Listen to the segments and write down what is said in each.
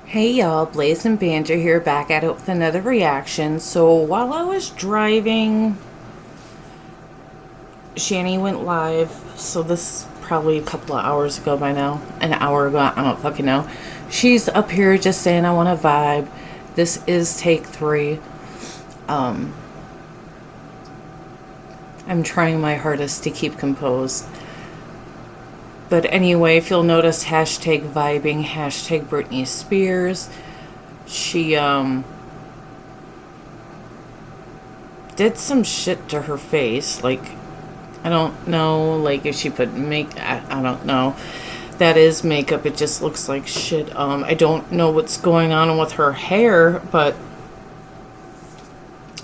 Hey y'all, Blaze and Banjo here, back at it with another reaction. So while I was driving, Shanny went live. So this is probably a couple of hours ago by now. An hour ago, I don't fucking know. She's up here just saying I want to vibe. This is take 3. Um, I'm trying my hardest to keep composed. But anyway, if you'll notice, hashtag vibing, hashtag Britney Spears. She, did some shit to her face. Like, I don't know, like, if she put I don't know. That is makeup. It just looks like shit. I don't know what's going on with her hair, but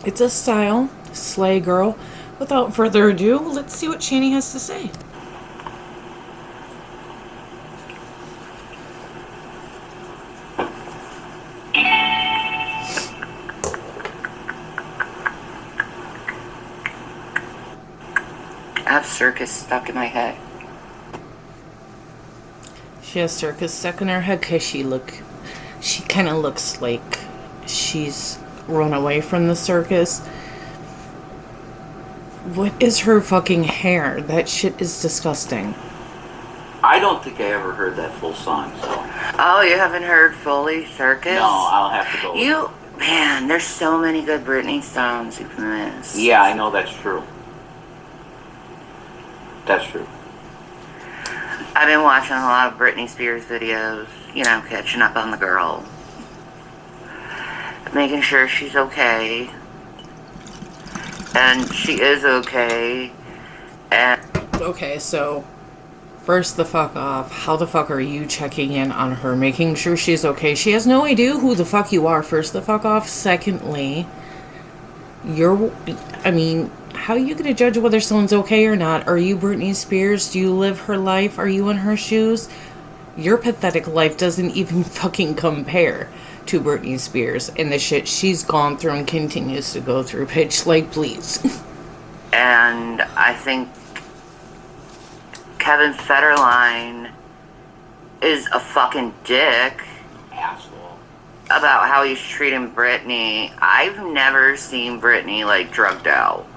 it's a style. Slay girl. Without further ado, let's see what Shanny has to say. I have circus stuck in my head. She has circus stuck in her head because she kind of looks like she's run away from the circus. What is her fucking hair? That shit is disgusting. I don't think I ever heard that full song, so. Oh, you haven't heard Fully Circus? No, I'll have to go. Man, there's so many good Britney songs you've missed. Yeah, I know that's true. That's true. I've been watching a lot of Britney Spears videos, catching up on the girl. Making sure she's okay. And she is okay. And Okay, so first the fuck off. How the fuck are you checking in on her, making sure she's okay? She has no idea who the fuck you are, first the fuck off. Secondly, how are you gonna judge whether someone's okay or not? Are you Britney Spears? Do you live her life? Are you in her shoes? Your pathetic life doesn't even fucking compare to Britney Spears and the shit she's gone through and continues to go through, bitch. Like, please. And I think Kevin Federline is a fucking dick. Asshole. About how he's treating Britney. I've never seen Britney, like, drugged out.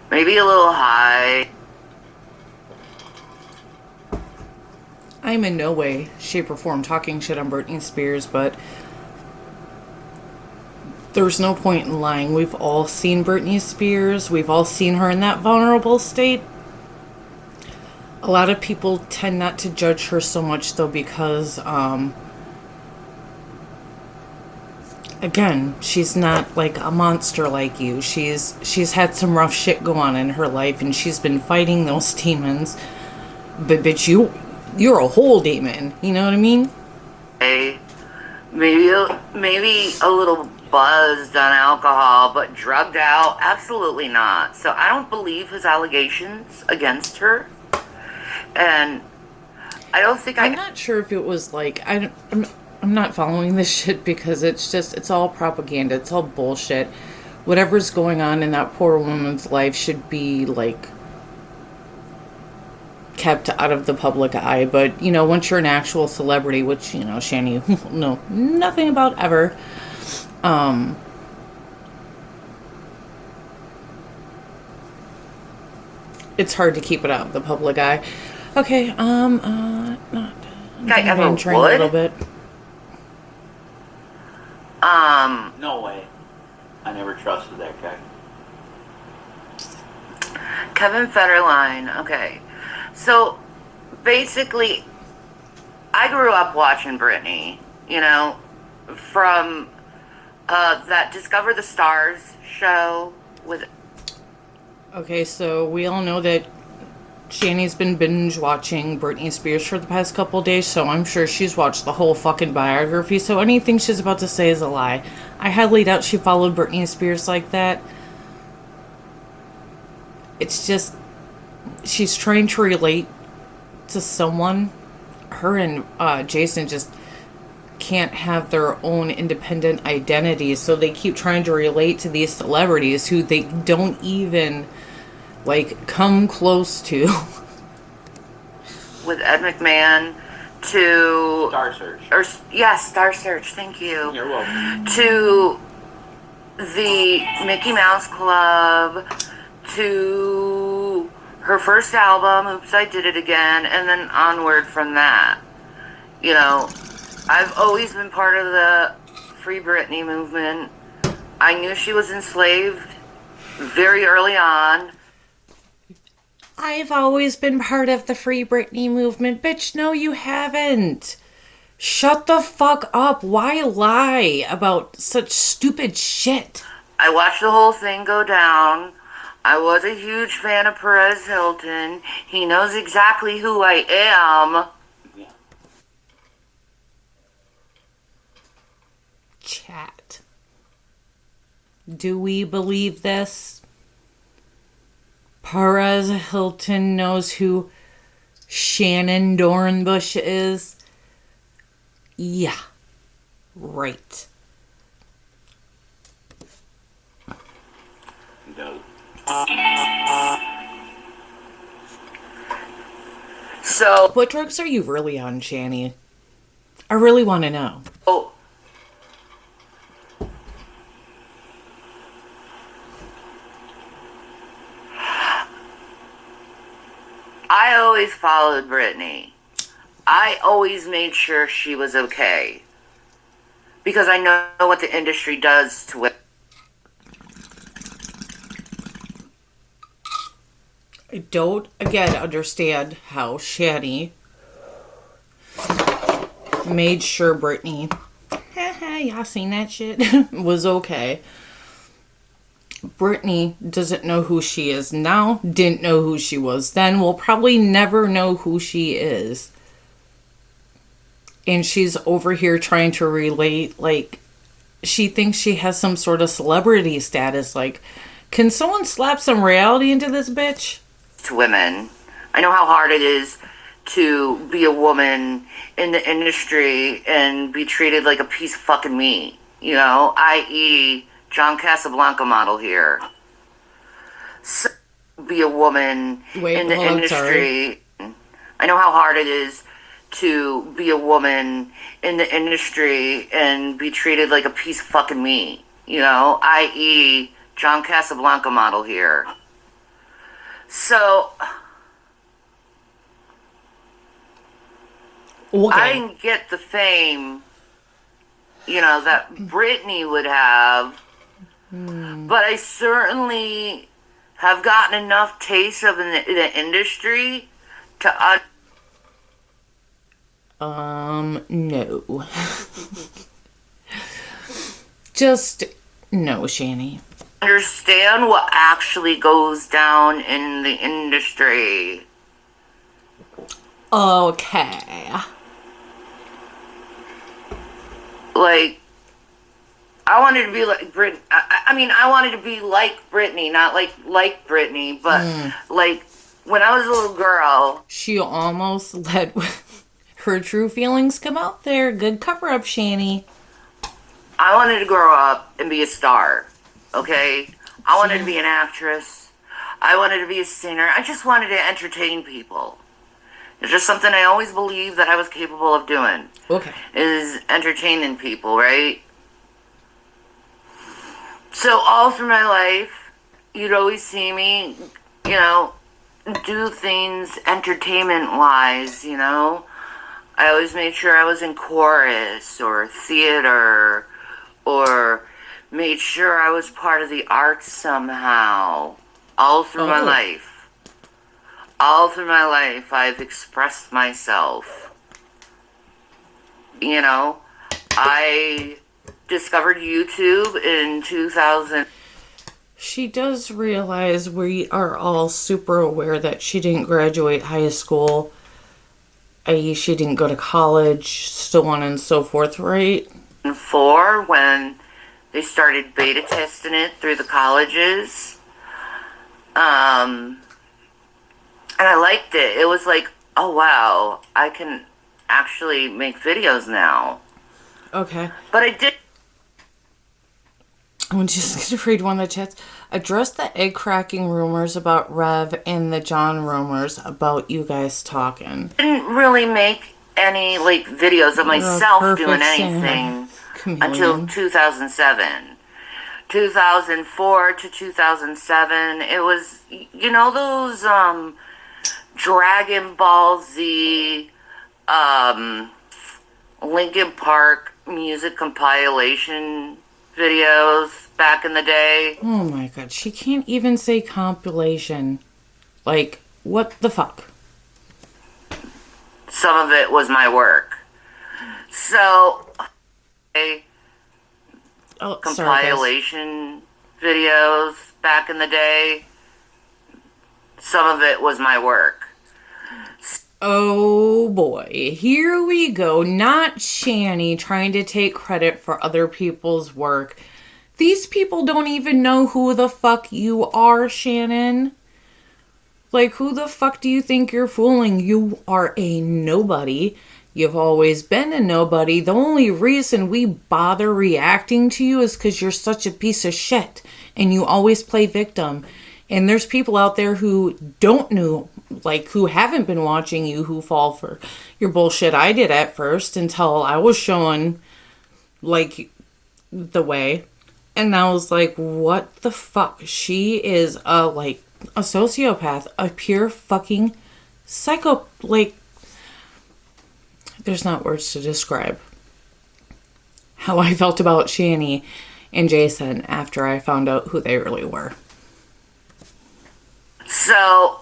Maybe a little high. I'm in no way, shape, or form talking shit on Britney Spears, but there's no point in lying. We've all seen Britney Spears. We've all seen her in that vulnerable state. A lot of people tend not to judge her so much, though, because, again, she's not like a monster like you. She's had some rough shit go on in her life, and she's been fighting those demons. But bitch, you're a whole demon. You know what I mean? Maybe a little buzzed on alcohol, but drugged out? Absolutely not. So I don't believe his allegations against her. And I don't think I'm not sure if it was like I'm not following this shit because it's all propaganda. It's all bullshit. Whatever's going on in that poor woman's life should be like kept out of the public eye. But once you're an actual celebrity, which Shanny know nothing about ever, it's hard to keep it out of the public eye. Okay, not. I ever would. A little bit. No way. I never trusted that guy. Kevin Federline. Okay, so basically, I grew up watching Britney. From that Discover the Stars show with. Okay, so we all know that Shanny's been binge watching Britney Spears for the past couple days, so I'm sure she's watched the whole fucking biography, so anything she's about to say is a lie. I highly doubt she followed Britney Spears like that. It's just, she's trying to relate to someone. Her and Jason just can't have their own independent identities, so they keep trying to relate to these celebrities who they don't even come close to. With Ed McMahon to Star Search. Or yes, Star Search. Thank you. You're welcome. To the Mickey Mouse Club, to her first album, Oops, I Did It Again, and then onward from that. You know, I've always been part of the Free Britney movement. I knew she was enslaved very early on. I've always been part of the Free Britney movement. Bitch, no, you haven't. Shut the fuck up. Why lie about such stupid shit? I watched the whole thing go down. I was a huge fan of Perez Hilton. He knows exactly who I am. Yeah. Chat. Do we believe this? Perez Hilton knows who Shannon Dornbush is? Yeah. Right. No. So, What drugs are you really on, Shanny? I really want to know. I always followed Britney. I always made sure she was okay. Because I know what the industry does to it. I don't, again, understand how Shanny made sure Britney, y'all seen that shit, was okay. Britney doesn't know who she is now, didn't know who she was then, will probably never know who she is. And she's over here trying to relate, like, she thinks she has some sort of celebrity status. Like, can someone slap some reality into this bitch? To women. I know how hard it is to be a woman in the industry and be treated like a piece of fucking meat. You know, i.e. John Casablanca model here. So, be a woman in the industry. I know how hard it is to be a woman in the industry and be treated like a piece of fucking meat. You know, i.e. John Casablanca model here. So, Okay. I didn't get the fame, you know, that Britney would have, but I certainly have gotten enough taste of the industry to No. Just no, Shanny. understand what actually goes down in the industry. Okay. Like, I wanted to be like Britney. I mean, I wanted to be like Britney, not like Britney, but like when I was a little girl. She almost let her true feelings come out there. Good cover up, Shanny. I wanted to grow up and be a star, okay? I wanted to be an actress. I wanted to be a singer. I just wanted to entertain people. It's just something I always believed that I was capable of doing. Okay. Is entertaining people, right? So all through my life, you'd always see me, you know, do things entertainment-wise, you know? I always made sure I was in chorus or theater or made sure I was part of the arts somehow. All through my life. All through my life, I've expressed myself. You know, I discovered YouTube in 2000. She does realize we are all super aware that she didn't graduate high school, i.e. she didn't go to college, so on and so forth, right? 2004, when they started beta testing it through the colleges. And I liked it. It was like, oh wow, I can actually make videos now. Okay. But I did. I'm just going to read one of the chats. Address the egg cracking rumors about Rev and the John rumors about you guys talking. Didn't really make any like videos of myself doing anything until 2007. 2004 to 2007, it was, you know, those Dragon Ball Z, Linkin Park music compilation videos back in the day. Oh my god, she can't even say compilation. Like, what the fuck? Some of it was my work. So, compilation videos back in the day. Some of it was my work. Oh boy, here we go. Not Shanny trying to take credit for other people's work. These people don't even know who the fuck you are, Shannon. Like, who the fuck do you think you're fooling? You are a nobody. You've always been a nobody. The only reason we bother reacting to you is because you're such a piece of shit. And you always play victim. And there's people out there who don't know, like, who haven't been watching you, who fall for your bullshit. I did at first until I was showing, like, the way. And I was like, what the fuck? She is a sociopath. A pure fucking psycho. Like, there's not words to describe how I felt about Shanny and Jason after I found out who they really were. So,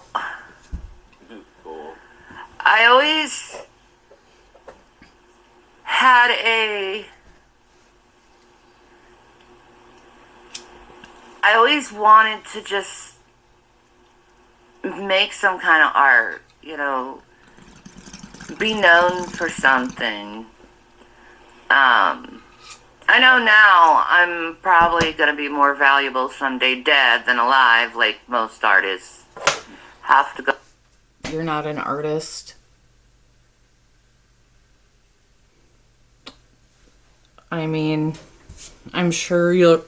I always had I always wanted to just make some kind of art, you know, be known for something. I know now I'm probably going to be more valuable someday dead than alive, like most artists have to go. You're not an artist. I mean, I'm sure your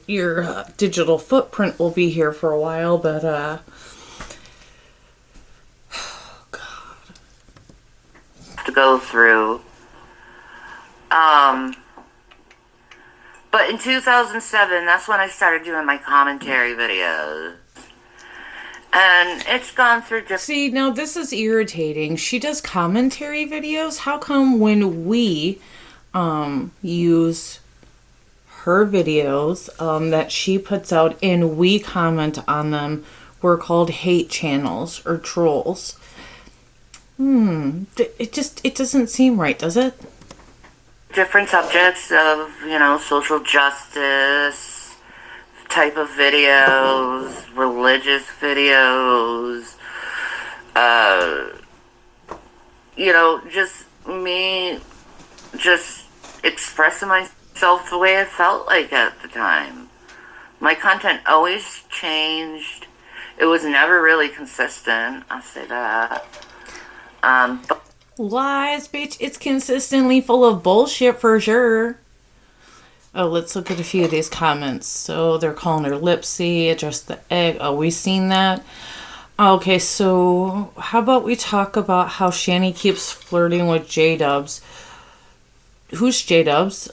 digital footprint will be here for a while, but oh God. To go through. But in 2007, that's when I started doing my commentary videos. And it's gone through different... See, now this is irritating. She does commentary videos. How come when we use her videos that she puts out and we comment on them, we're called hate channels or trolls? It doesn't seem right, does it? Different subjects of, you know, social justice type of videos, religious videos, you know, just me just expressing myself the way I felt like at the time. My content always changed. It was never really consistent, I'll say that. But Lies, bitch. It's consistently full of bullshit for sure. Oh, let's look at a few of these comments. So they're calling her Lipsy, address the egg. Oh, we seen that. Okay, so how about we talk about how Shanny keeps flirting with J-Dubs. Who's J-Dubs?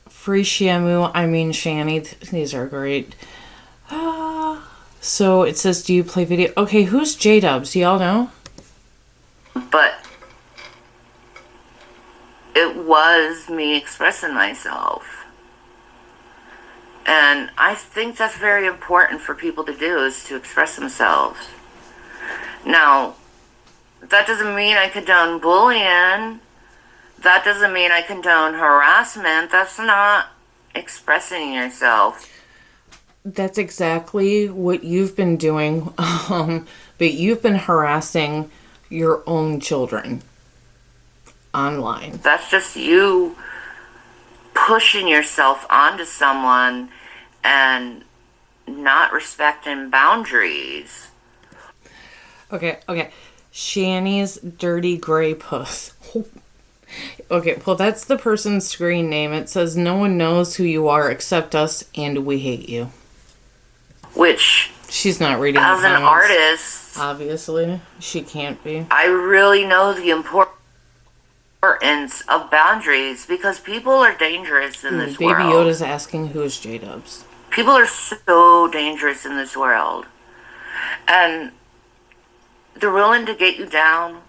Free Shamu, I mean Shanny. These are great. So it says, do you play video? Okay, who's J-Dubs? Do y'all know? But it was me expressing myself. And I think that's very important for people to do, is to express themselves. Now, that doesn't mean I condone bullying. That doesn't mean I condone harassment. That's not expressing yourself. That's exactly what you've been doing, but you've been harassing your own children online. That's just you pushing yourself onto someone and not respecting boundaries. Okay. Shanny's dirty gray puss. Okay, well, that's the person's screen name. It says, no one knows who you are except us, and we hate you. which she's not reading as the an comments. artist, Obviously, she can't be. I really know the importance of boundaries because people are dangerous in this Baby world. Yoda's asking who is J-Dubs. People are so dangerous in this world. And they're willing to get you down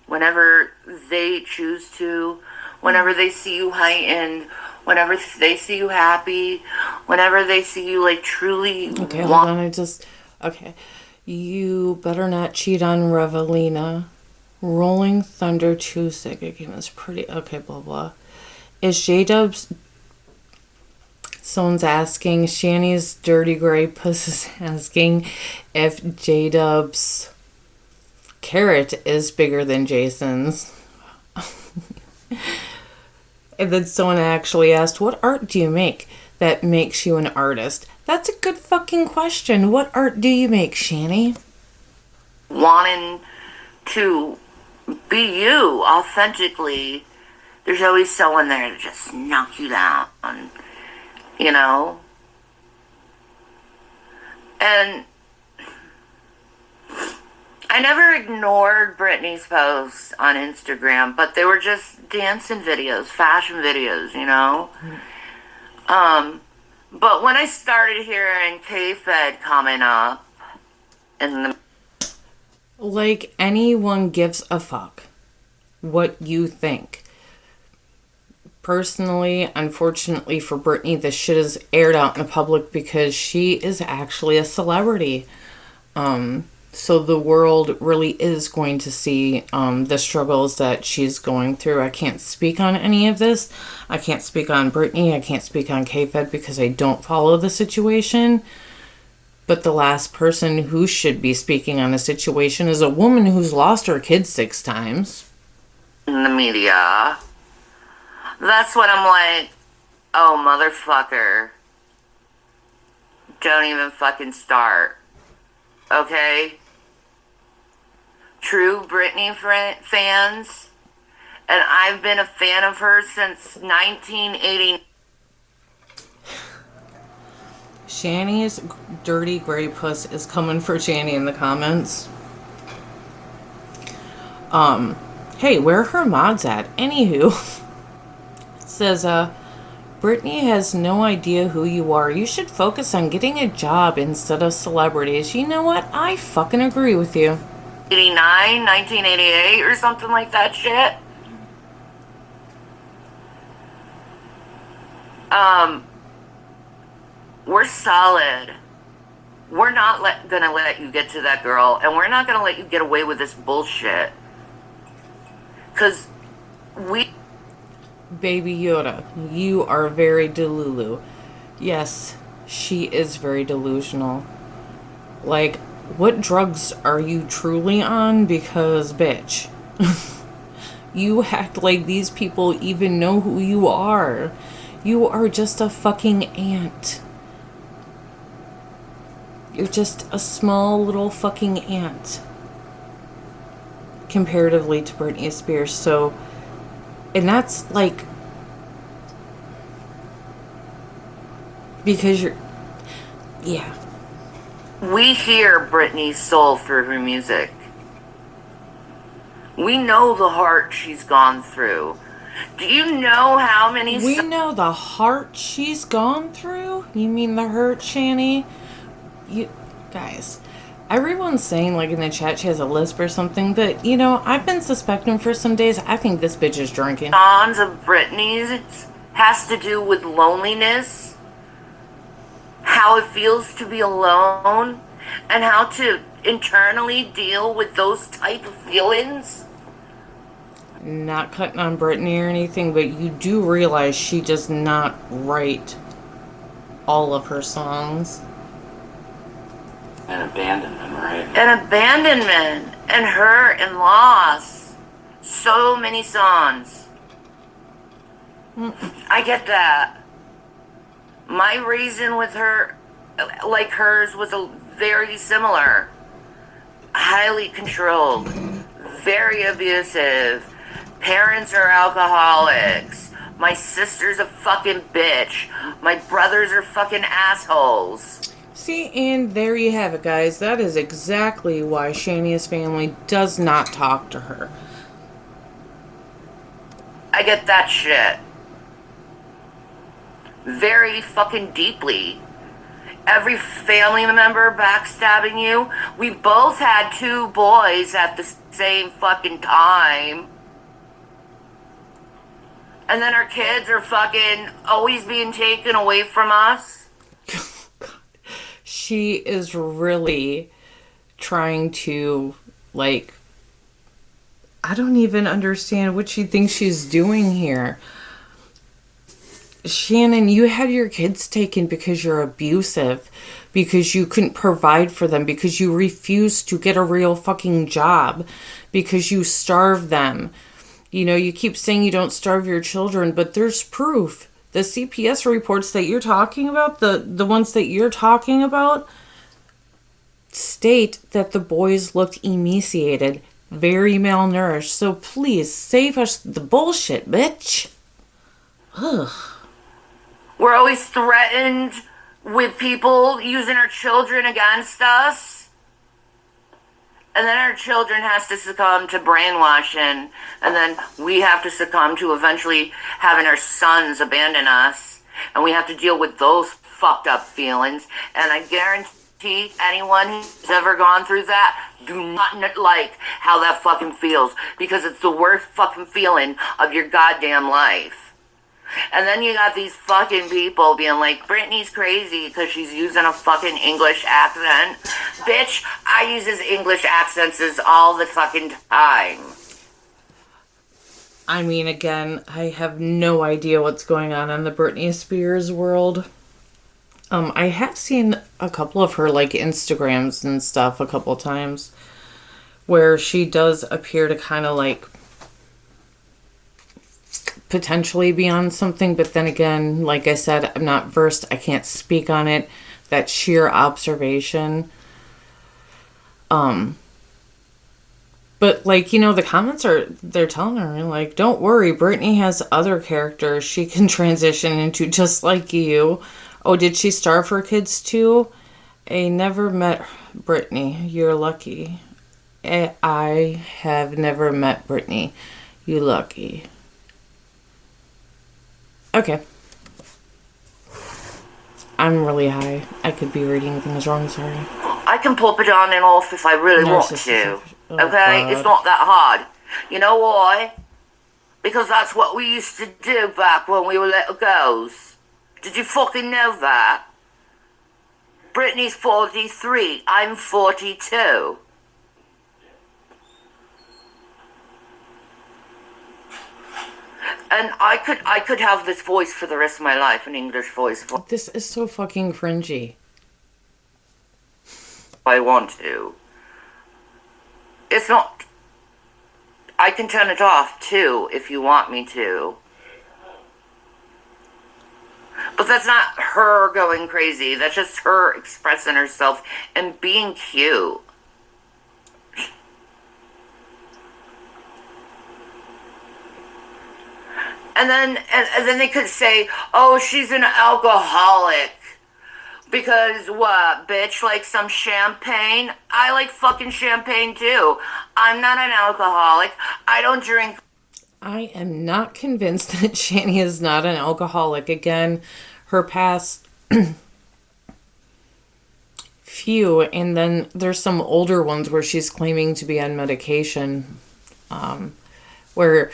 whenever they choose to, whenever they see you heightened, whenever they see you happy, whenever they see you like truly Okay, hold on, okay. You better not cheat on Revelina. Rolling Thunder Tuesday game is pretty, okay, blah, blah. Is J-Dubs, someone's asking, Shanny's Dirty Gray Puss is asking if J-Dubs' carrot is bigger than Jason's. And then someone actually asked, what art do you make that makes you an artist? That's a good fucking question. What art do you make, Shanny? Wanting to be you authentically, there's always someone there to just knock you down, you know? And I never ignored Britney's posts on Instagram, but they were just dancing videos, fashion videos, you know? But when I started hearing K-Fed coming up in the... Like, anyone gives a fuck what you think. Personally, unfortunately for Britney, this shit is aired out in the public because she is actually a celebrity. So the world really is going to see the struggles that she's going through. I can't speak on any of this. I can't speak on Britney. I can't speak on K-Fed because I don't follow the situation. But the last person who should be speaking on the situation is a woman who's lost her kids 6 times. In the media. That's when I'm like, oh, motherfucker. Don't even fucking start. Okay? True Britney fans, and I've been a fan of her since 1980. Shanny's Dirty Gray Puss is coming for Shanny in the comments. Hey, where are her mods at? Anywho, it says, Britney has no idea who you are. You should focus on getting a job instead of celebrities. You know what? I fucking agree with you. 89, 1988 or something like that shit. We're solid. We're not gonna let you get to that girl, and we're not gonna let you get away with this bullshit. Cause we... Baby Yoda, you are very delulu. Yes, she is very delusional. Like, what drugs are you truly on? Because, bitch, you act like these people even know who you are. You are just a fucking ant. You're just a small little fucking ant. Comparatively to Britney Spears. So, and that's like, because you're, yeah. We hear Britney's soul through her music. We know the heart she's gone through. Do you know how many... We know the heart she's gone through? You mean the hurt, Shanny? You guys, everyone's saying, like, in the chat she has a lisp or something, but, you know, I've been suspecting for some days. I think this bitch is drinking. Songs of Britney's has to do with loneliness, how it feels to be alone, and how to internally deal with those type of feelings. Not cutting on Britney or anything, but you do realize she does not write all of her songs. And abandonment, right? And abandonment, and hurt, and loss. So many songs. I get that. My reason with her, like hers, was very similar. Highly controlled. Very abusive. Parents are alcoholics. My sister's a fucking bitch. My brothers are fucking assholes. See, and there you have it, guys. That is exactly why Shanny's family does not talk to her. I get that shit. Very fucking deeply. Every family member backstabbing you. We both had 2 boys at the same fucking time. And then our kids are fucking always being taken away from us. She is really trying to, like, I don't even understand what she thinks she's doing here. Shannon, you had your kids taken because you're abusive, because you couldn't provide for them, because you refused to get a real fucking job, because you starved them. You know, you keep saying you don't starve your children, but there's proof. The CPS reports that you're talking about, the ones that you're talking about, state that the boys looked emaciated, very malnourished. So please, save us the bullshit, bitch. Ugh. We're always threatened with people using our children against us. And then our children has to succumb to brainwashing. And then we have to succumb to eventually having our sons abandon us. And we have to deal with those fucked up feelings. And I guarantee anyone who's ever gone through that do not like how that fucking feels. Because it's the worst fucking feeling of your goddamn life. And then you got these fucking people being like, Britney's crazy because she's using a fucking English accent. Bitch, I use English accents all the fucking time. I mean, again, I have no idea what's going on in the Britney Spears world. I have seen a couple of her, like, Instagrams and stuff a couple times where she does appear to kind of, like, potentially be on something, but then again, like I said, I'm not versed. I can't speak on it. That sheer observation. But, like, you know, the comments they're telling her, like, don't worry, Britney has other characters she can transition into just like you. Oh, did she starve her kids too? I never met Britney. You're lucky. I have never met Britney. You lucky. Okay. I'm really high. I could be reading things wrong, sorry. I can pop it on and off if I really want to. Oh, okay? God. It's not that hard. You know why? Because that's what we used to do back when we were little girls. Did you fucking know that? Britney's 43. I'm 42. And I could have this voice for the rest of my life, an English voice. This is so fucking cringy. If I want to. It's not... I can turn it off, too, if you want me to. But that's not her going crazy. That's just her expressing herself and being cute. And then they could say, oh, she's an alcoholic. Because what, bitch, like some champagne? I like fucking champagne too. I'm not an alcoholic. I don't drink. I am not convinced that Shanny is not an alcoholic. Again, her past few, and then there's some older ones where she's claiming to be on medication, where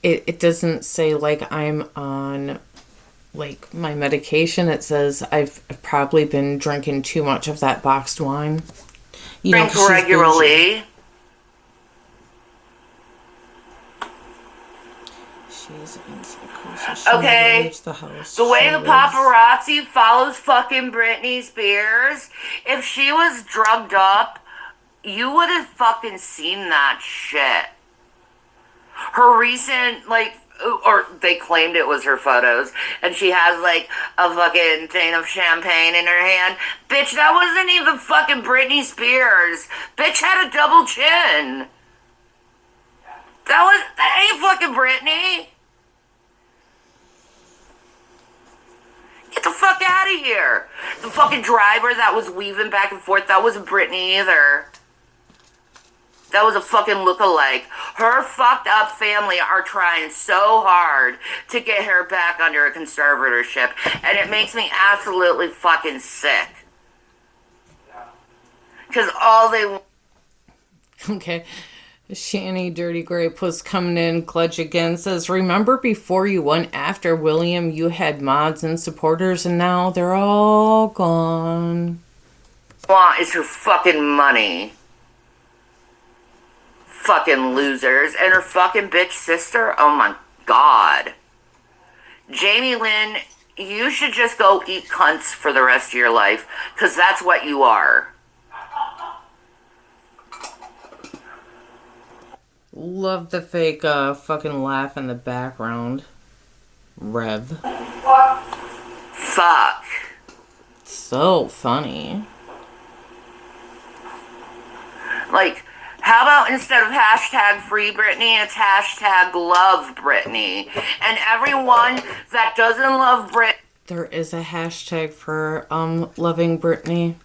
it doesn't say, like, I'm on, like, my medication. It says I've probably been drinking too much of that boxed wine. You Drink regularly. She's in psychosis. Okay, the way the paparazzi follows fucking Britney Spears, if she was drugged up, you would have fucking seen that shit. Her recent, like, or they claimed it was her photos, and she has, like, a fucking thing of champagne in her hand. Bitch, that wasn't even fucking Britney Spears. Bitch had a double chin. That ain't fucking Britney. Get Get the fuck out of here. The fucking driver that was weaving back and forth, that wasn't Britney either. That was a fucking lookalike. Her fucked up family are trying so hard to get her back under a conservatorship, and it makes me absolutely fucking sick. Because all they... Okay. Shanny Dirty Grape was coming in clutch again, says, remember before you went after William, you had mods and supporters, and now they're all gone. Want is her fucking money. Fucking losers. And her fucking bitch sister, oh my god. Jamie Lynn, you should just go eat cunts for the rest of your life, because that's what you are. Love the fake fucking laugh in the background. Rev. Fuck. So funny. Like, how about instead of hashtag free Britney, it's hashtag love Britney. And everyone that doesn't love Britney... There is a hashtag for loving Britney.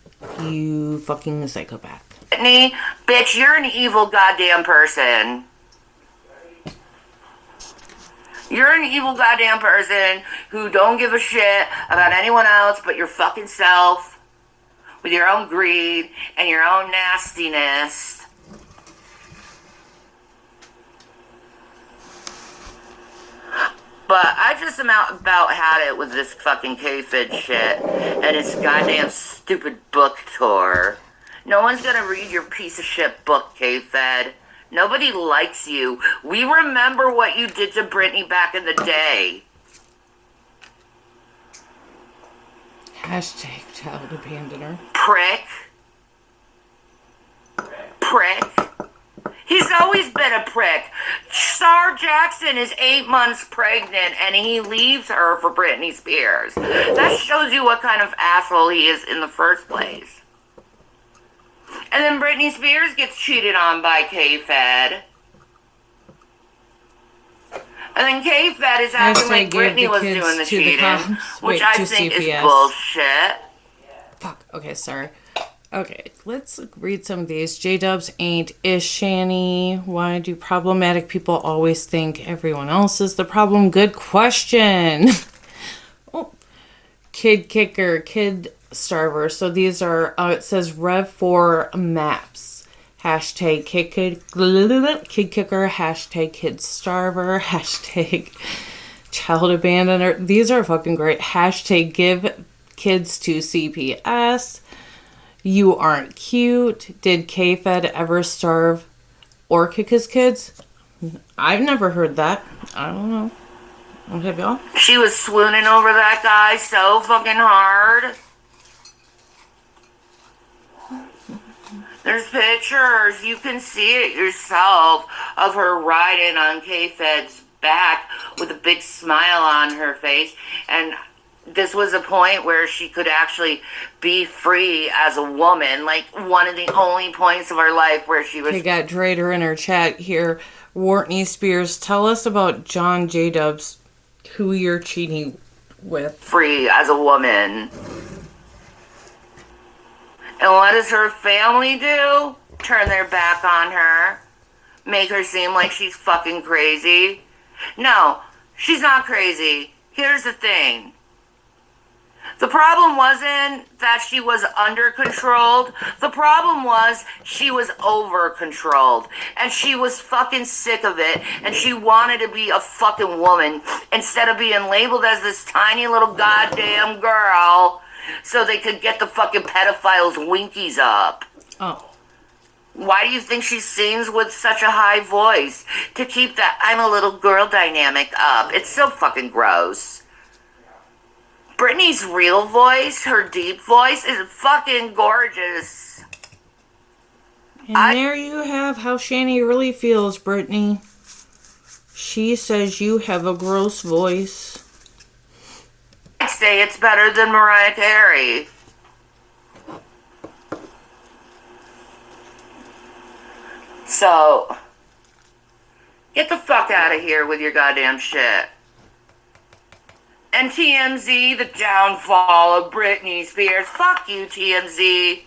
You fucking psychopath. Britney, bitch, you're an evil goddamn person. You're an evil goddamn person who don't give a shit about anyone else but your fucking self, with your own greed and your own nastiness. But I just about had it with this fucking K-Fed shit and this goddamn stupid book tour. No one's gonna read your piece of shit book, K-Fed. Nobody likes you. We remember what you did to Britney back in the day. Hashtag child abandoner. Prick. Prick. He's always been a prick. Star Jackson is 8 months pregnant and he leaves her for Britney Spears. That shows you what kind of asshole he is in the first place. And then Britney Spears gets cheated on by K-Fed. And then K-Fed is acting like Britney was doing the cheating, which I think is bullshit. Fuck. Okay, sorry. Okay, let's read some of these. J-Dubs ain't is Shanny. Why do problematic people always think everyone else is the problem? Good question. Oh. Kid Kicker, Kid Starver. So these are, it says Rev 4 maps. Hashtag Kid Kicker, hashtag Kid Starver, hashtag Child Abandoner. These are fucking great. Hashtag Give Kids to CPS. You aren't cute. Did K-Fed ever starve or kick his kids? I've never heard that. I don't know. Okay, y'all. She was swooning over that guy so fucking hard. There's pictures. You can see it yourself of her riding on K-Fed's back with a big smile on her face. And this was a point where she could actually be free as a woman. Like, one of the only points of her life where she was... We got Drader in her chat here. Wartney Spears, tell us about John J-Dubs, who you're cheating with. Free as a woman. And what does her family do? Turn their back on her. Make her seem like she's fucking crazy. No, she's not crazy. Here's the thing. The problem wasn't that she was under-controlled. The problem was she was over-controlled. And she was fucking sick of it. And she wanted to be a fucking woman instead of being labeled as this tiny little goddamn girl so they could get the fucking pedophiles' winkies up. Oh. Why do you think she sings with such a high voice? To keep that I'm a little girl dynamic up. It's so fucking gross. Britney's real voice, her deep voice, is fucking gorgeous. And there you have how Shanny really feels, Britney. She says you have a gross voice. I'd say it's better than Mariah Carey. So, get the fuck out of here with your goddamn shit. And TMZ, the downfall of Britney Spears. Fuck you, TMZ.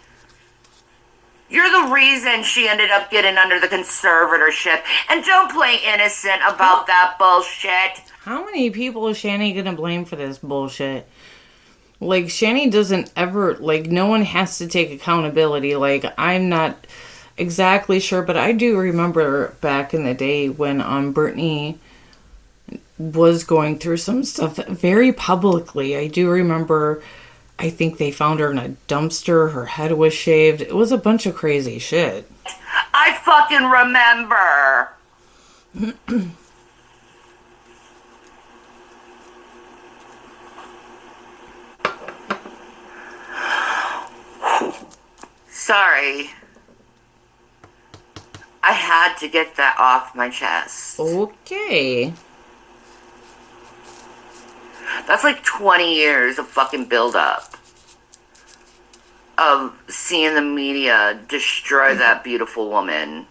You're the reason she ended up getting under the conservatorship. And don't play innocent about that bullshit. How many people is Shanny gonna blame for this bullshit? Like, Shanny doesn't ever, like, no one has to take accountability. Like, I'm not exactly sure, but I do remember back in the day when Britney was going through some stuff very publicly. I do remember, I think they found her in a dumpster, her head was shaved. It was a bunch of crazy shit. I fucking remember. Sorry. I had to get that off my chest. Okay. That's like 20 years of fucking build-up. Of seeing the media destroy that beautiful woman.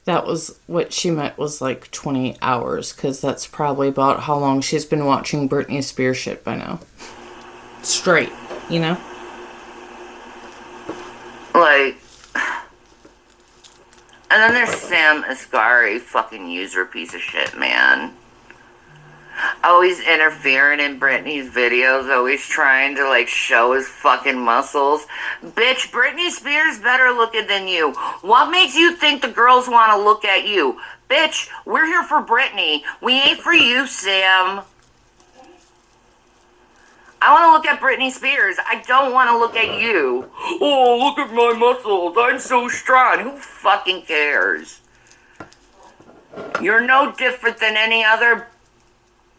That was what she meant was like 20 hours, because that's probably about how long she's been watching Britney Spears shit by now. Straight, you know? Like, and then there's Sam Asghari, fucking user piece of shit, man. Always interfering in Britney's videos, always trying to, like, show his fucking muscles. Bitch, Britney Spears better looking than you. What makes you think the girls want to look at you? Bitch, we're here for Britney. We ain't for you, Sam. I want to look at Britney Spears. I don't want to look at you. Oh, look at my muscles. I'm so strong. Who fucking cares? You're no different than any other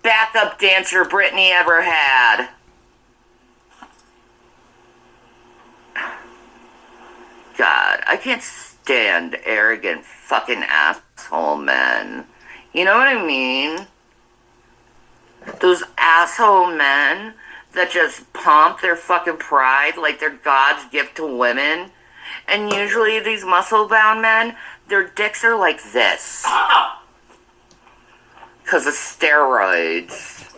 backup dancer Britney ever had. God, I can't stand arrogant fucking asshole men. You know what I mean? Those asshole men that just pump their fucking pride like they're God's gift to women. And usually these muscle-bound men, their dicks are like this. Because of steroids.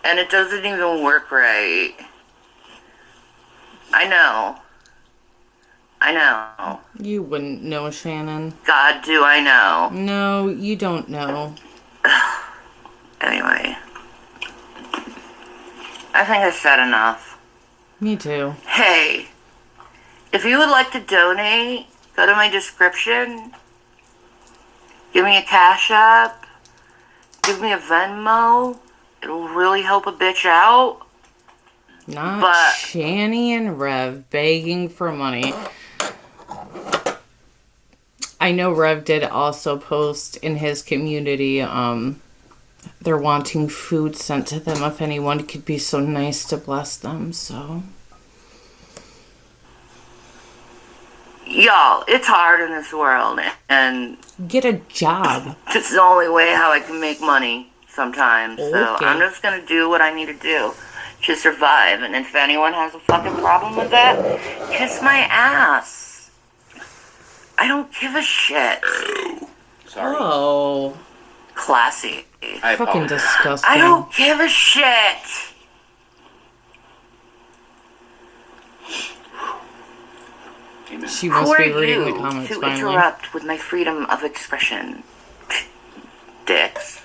And it doesn't even work right. I know. You wouldn't know, Shannon. God, do I know. No, you don't know. Anyway. I think I said enough. Me too. Hey, if you would like to donate, go to my description. Give me a Cash App. Give me a Venmo. It'll really help a bitch out. Not Shanny and Rev begging for money. I know Rev did also post in his community, they're wanting food sent to them if anyone could be so nice to bless them, so. Y'all, it's hard in this world, and get a job. This is the only way how I can make money sometimes. Okay. So I'm just gonna do what I need to do to survive. And if anyone has a fucking problem with that, kiss my ass. I don't give a shit. Sorry. Oh. Classy. I fucking apologize. disgusting. I don't give a shit. Amen. She Who must are be reading the you comments to finally. interrupt with my freedom of expression? Dicks.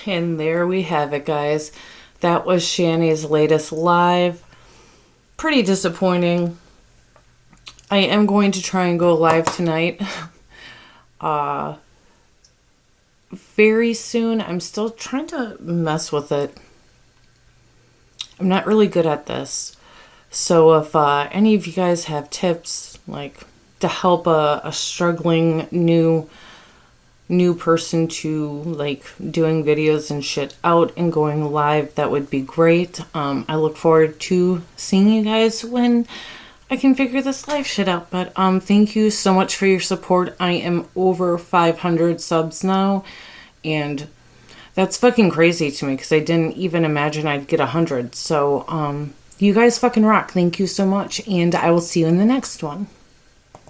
And there we have it, guys. That was Shanny's latest live. Pretty disappointing. I am going to try and go live tonight. Very soon. I'm still trying to mess with it. I'm not really good at this. So if any of you guys have tips, like to help a struggling new person to like doing videos and shit out and going live, that would be great. I look forward to seeing you guys when I can figure this live shit out. But thank you so much for your support. I am over 500 subs now, and that's fucking crazy to me because I didn't even imagine I'd get 100. So You guys fucking rock. Thank you so much. And I will see you in the next one.